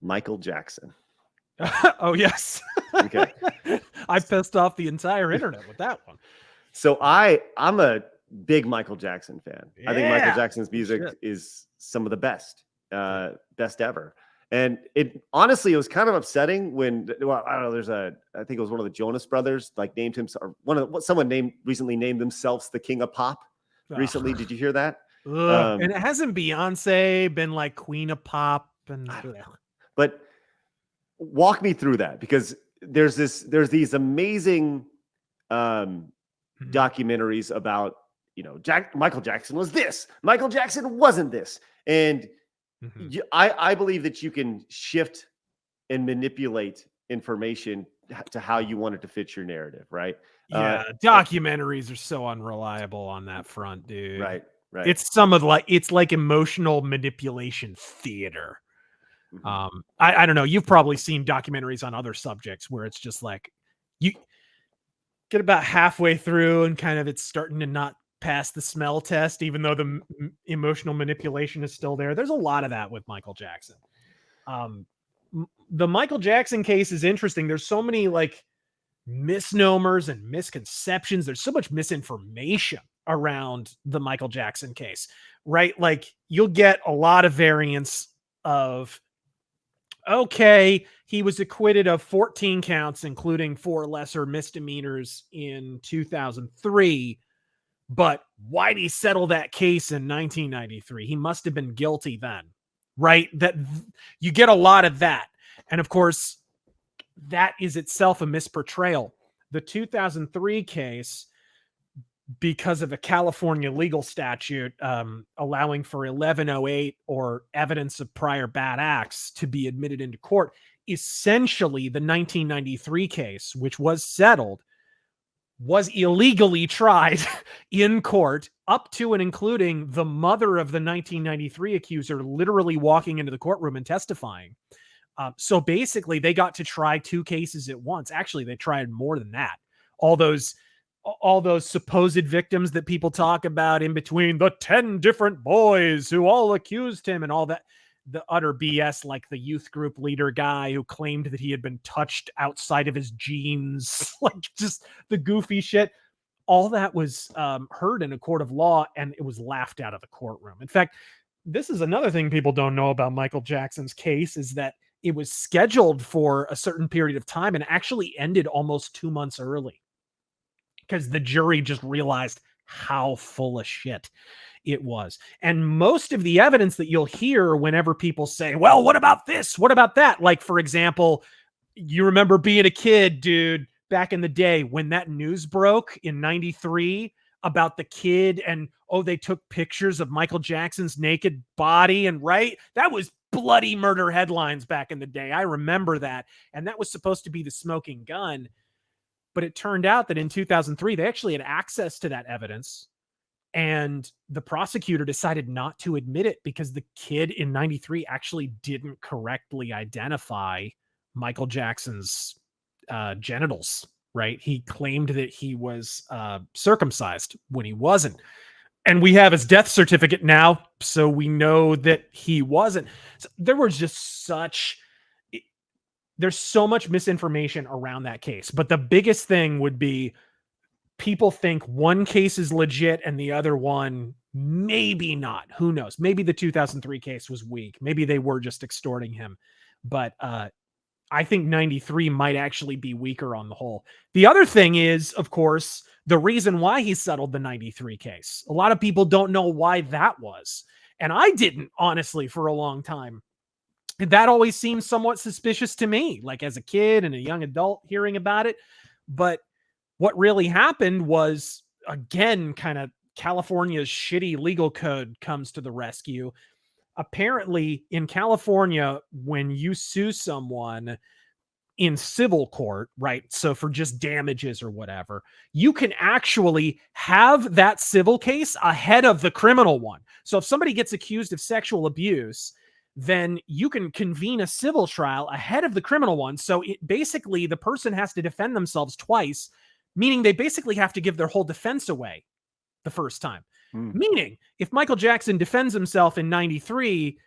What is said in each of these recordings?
Michael Jackson. Oh, yes. Okay. I pissed off the entire internet with that one. So I'm a big Michael Jackson fan. I think Michael Jackson's music is some of the best ever. And it honestly, it was kind of upsetting when, well, I don't know, I think it was one of the Jonas Brothers, like named himself, someone recently named themselves the King of Pop recently. Did you hear that? And it hasn't Beyonce been like Queen of Pop? But walk me through that, because there's these amazing documentaries about, Michael Jackson was this, Michael Jackson wasn't this. And I believe that you can shift and manipulate information to how you want it to fit your narrative, right? Yeah, documentaries are so unreliable on that front, dude. Right. It's it's like emotional manipulation theater. I don't know. You've probably seen documentaries on other subjects where it's just like you get about halfway through and kind of it's starting to not pass the smell test, even though the emotional manipulation is still there. There's a lot of that with Michael Jackson. The Michael Jackson case is interesting. There's so many like misnomers and misconceptions. There's so much misinformation around the Michael Jackson case, right? Like you'll get a lot of variants of, okay, he was acquitted of 14 counts, including 4 lesser misdemeanors in 2003. But why'd he settle that case in 1993? He must have been guilty then, right? That you get a lot of that. And of course, that is itself a misportrayal. The 2003 case, because of a California legal statute allowing for 1108 or evidence of prior bad acts to be admitted into court, essentially the 1993 case, which was settled, was illegally tried in court up to and including the mother of the 1993 accuser literally walking into the courtroom and testifying. So basically they got to try 2 cases at once. Actually, they tried more than that. All those supposed victims that people talk about in between, the 10 different boys who all accused him and all that, the utter BS, like the youth group leader guy who claimed that he had been touched outside of his jeans, like just the goofy shit. All that was heard in a court of law, and it was laughed out of the courtroom. In fact, this is another thing people don't know about Michael Jackson's case, is that it was scheduled for a certain period of time and actually ended almost 2 months early because the jury just realized how full of shit it was. And most of the evidence that you'll hear whenever people say, well, what about this? What about that? Like, for example, you remember being a kid, dude, back in the day when that news broke in 93 about the kid and, oh, they took pictures of Michael Jackson's naked body, and right? That was bloody murder headlines back in the day. I remember that. And that was supposed to be the smoking gun. But it turned out that in 2003, they actually had access to that evidence. And the prosecutor decided not to admit it because the kid in 93 actually didn't correctly identify Michael Jackson's genitals, right? He claimed that he was circumcised when he wasn't. And we have his death certificate now, so we know that he wasn't. So there was just there's so much misinformation around that case. But the biggest thing would be people think one case is legit and the other one maybe not. Who knows? Maybe the 2003 case was weak. Maybe they were just extorting him. But I think 93 might actually be weaker on the whole. The other thing is, of course, the reason why he settled the 93 case. A lot of people don't know why that was. And I didn't, honestly, for a long time. That always seemed somewhat suspicious to me, like as a kid and a young adult hearing about it. But what really happened was, again, kind of California's shitty legal code comes to the rescue. Apparently, in California, when you sue someone in civil court, right? So for just damages or whatever, you can actually have that civil case ahead of the criminal one. So if somebody gets accused of sexual abuse, then you can convene a civil trial ahead of the criminal one. So basically the person has to defend themselves twice, meaning they basically have to give their whole defense away the first time. Meaning, if Michael Jackson defends himself in 93,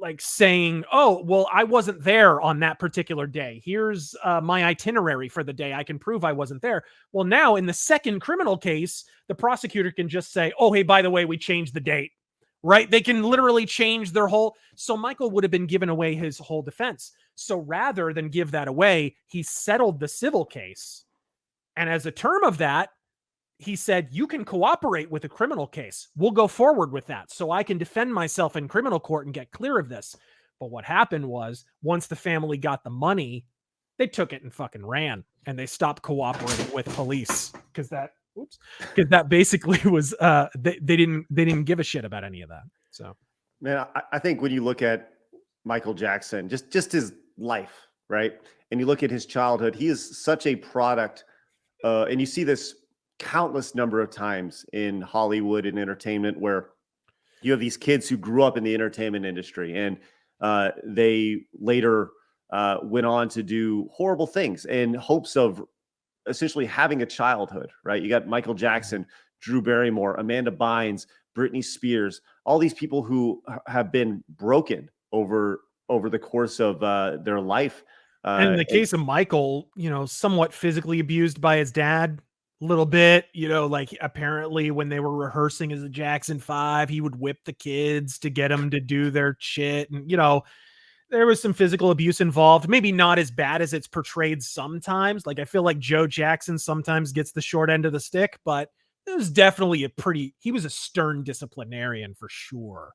like saying, oh, well, I wasn't there on that particular day. Here's my itinerary for the day. I can prove I wasn't there. Well, now in the second criminal case, the prosecutor can just say, oh, hey, by the way, we changed the date, right? They can literally change their whole. So Michael would have been given away his whole defense. So rather than give that away, he settled the civil case. And as a term of that, he said, you can cooperate with a criminal case. We'll go forward with that so I can defend myself in criminal court and get clear of this. But what happened was, once the family got the money, they took it and fucking ran, and they stopped cooperating with police because that basically was they didn't give a shit about any of that. So, man, I think when you look at Michael Jackson, just his life, right, and you look at his childhood, he is such a product, and you see this countless number of times in Hollywood and entertainment, where you have these kids who grew up in the entertainment industry, and they later went on to do horrible things in hopes of essentially having a childhood, right? You got Michael Jackson, Drew Barrymore, Amanda Bynes, Britney Spears, all these people who have been broken over the course of their life. And in the case of Michael, somewhat physically abused by his dad, little bit, like apparently when they were rehearsing as the Jackson 5, he would whip the kids to get them to do their shit. And, there was some physical abuse involved, maybe not as bad as it's portrayed sometimes. Like, I feel like Joe Jackson sometimes gets the short end of the stick, but it was definitely he was a stern disciplinarian for sure.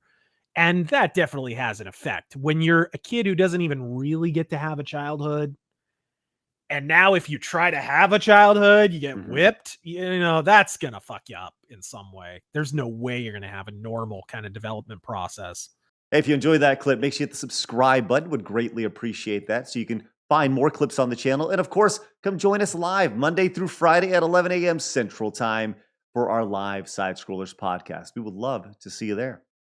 And that definitely has an effect when you're a kid who doesn't even really get to have a childhood. And now if you try to have a childhood, you get whipped, that's going to fuck you up in some way. There's no way you're going to have a normal kind of development process. Hey, if you enjoyed that clip, make sure you hit the subscribe button. Would greatly appreciate that, so you can find more clips on the channel. And of course, come join us live Monday through Friday at 11 a.m. Central Time for our live Side Scrollers podcast. We would love to see you there.